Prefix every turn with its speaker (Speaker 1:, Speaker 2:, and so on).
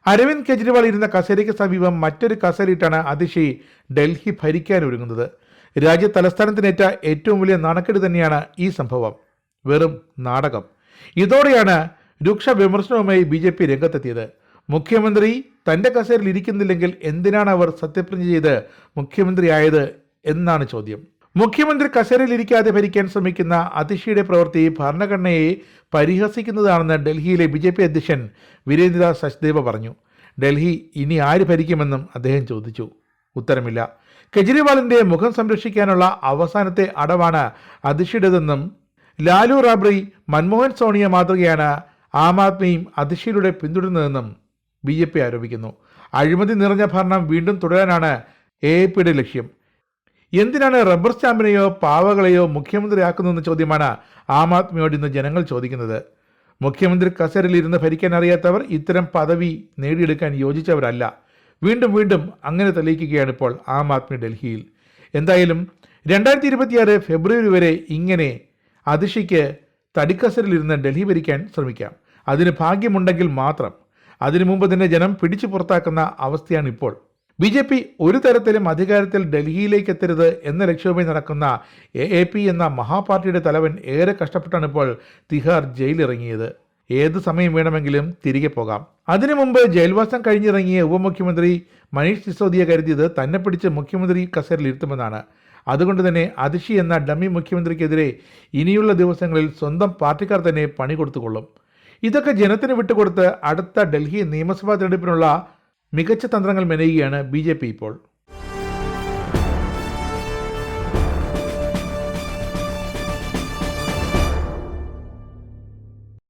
Speaker 1: അരവിന്ദ് കെജ്രിവാൾ ഇരുന്ന കസേരയ്ക്ക് സമീപം മറ്റൊരു കസേരയിട്ടാണ് അതിഷി ഡൽഹി ഭരിക്കാനൊരുങ്ങുന്നത്. രാജ്യ തലസ്ഥാനത്തിനേറ്റ ഏറ്റവും വലിയ നാണക്കേട് തന്നെയാണ് ഈ സംഭവം. വെറും നാടകം. ഇതോടെയാണ് രൂക്ഷ വിമർശനവുമായി BJP രംഗത്തെത്തിയത്. മുഖ്യമന്ത്രി തന്റെ കസേരയിൽ ഇരിക്കുന്നില്ലെങ്കിൽ എന്തിനാണ് അവർ സത്യപ്രതിജ്ഞ ചെയ്ത് മുഖ്യമന്ത്രിയായത് എന്നാണ് ചോദ്യം. മുഖ്യമന്ത്രി കസേരയിൽ ഇരിക്കാതെ ഭരിക്കാൻ ശ്രമിക്കുന്ന അതിഷിയുടെ പ്രവൃത്തി ഭരണഘടനയെ പരിഹസിക്കുന്നതാണെന്ന് ഡൽഹിയിലെ BJP അധ്യക്ഷൻ വീരേന്ദ്ര സച്ദേവ പറഞ്ഞു. ഡൽഹി ഇനി ആര് ഭരിക്കുമെന്നും അദ്ദേഹം ചോദിച്ചു. ഉത്തരമില്ല. കെജ്രിവാളിന്റെ മുഖം സംരക്ഷിക്കാനുള്ള അവസാനത്തെ അടവാണ് അതിഷിയുടേതെന്നും ലാലു റാബ്രി, മൻമോഹൻ സോണിയ മാതൃകയാണ് ആം ആദ്മിയും അതിഷിയിലൂടെ പിന്തുടരുന്നതെന്നും BJP ആരോപിക്കുന്നു. അഴിമതി നിറഞ്ഞ ഭരണം വീണ്ടും തുടരാനാണ് AAPയുടെ ലക്ഷ്യം. എന്തിനാണ് റബ്ബർ സ്റ്റാമ്പിനെയോ പാവകളെയോ മുഖ്യമന്ത്രിയാക്കുന്നതെന്ന ചോദ്യമാണ് ആം ആദ്മിയോട് ഇന്ന് ജനങ്ങൾ ചോദിക്കുന്നത്. മുഖ്യമന്ത്രി കസേരയിൽ ഇരുന്ന് ഭരിക്കാൻ അറിയാത്തവർ ഇത്തരം പദവി നേടിയെടുക്കാൻ യോജിച്ചവരല്ല. വീണ്ടും വീണ്ടും അങ്ങനെ തെളിയിക്കുകയാണ് ഇപ്പോൾ ആം ആദ്മി ഡൽഹിയിൽ. എന്തായാലും 2026 ഫെബ്രുവരി വരെ ഇങ്ങനെ അതിഷിക്ക് തടിക്കസരിലിരുന്ന് ഡൽഹി ഭരിക്കാൻ ശ്രമിക്കാം. അതിന് ഭാഗ്യമുണ്ടെങ്കിൽ മാത്രം. അതിനു മുമ്പ് തന്നെ ജനം പിടിച്ചു പുറത്താക്കുന്ന അവസ്ഥയാണ് ഇപ്പോൾ. BJP ഒരു തരത്തിലും അധികാരത്തിൽ ഡൽഹിയിലേക്ക് എത്തരുത് എന്ന ലക്ഷ്യവുമായി നടക്കുന്ന AAP എന്ന മഹാപാർട്ടിയുടെ തലവൻ ഏറെ കഷ്ടപ്പെട്ടാണ് ഇപ്പോൾ തിഹാർ ജയിലിറങ്ങിയത്. ഏത് സമയം വേണമെങ്കിലും തിരികെ പോകാം. അതിനു മുമ്പ് ജയിൽവാസം കഴിഞ്ഞിറങ്ങിയ ഉപമുഖ്യമന്ത്രി മനീഷ് സിസോദിയ കരുതിയത് തന്നെ പിടിച്ച് മുഖ്യമന്ത്രി കസേരയിൽ ഇരുത്തുമെന്നാണ്. അതുകൊണ്ട് തന്നെ അതിഷി എന്ന ഡമ്മി മുഖ്യമന്ത്രിക്കെതിരെ ഇനിയുള്ള ദിവസങ്ങളിൽ സ്വന്തം പാർട്ടിക്കാർ തന്നെ പണി കൊടുത്തുകൊള്ളും. ഇതൊക്കെ ജനത്തിന് വിട്ടുകൊടുത്ത് അടുത്ത ഡൽഹി നിയമസഭാ തെരഞ്ഞെടുപ്പിനുള്ള മികച്ച തന്ത്രങ്ങൾ മെനയുകയാണ് BJP ഇപ്പോൾ.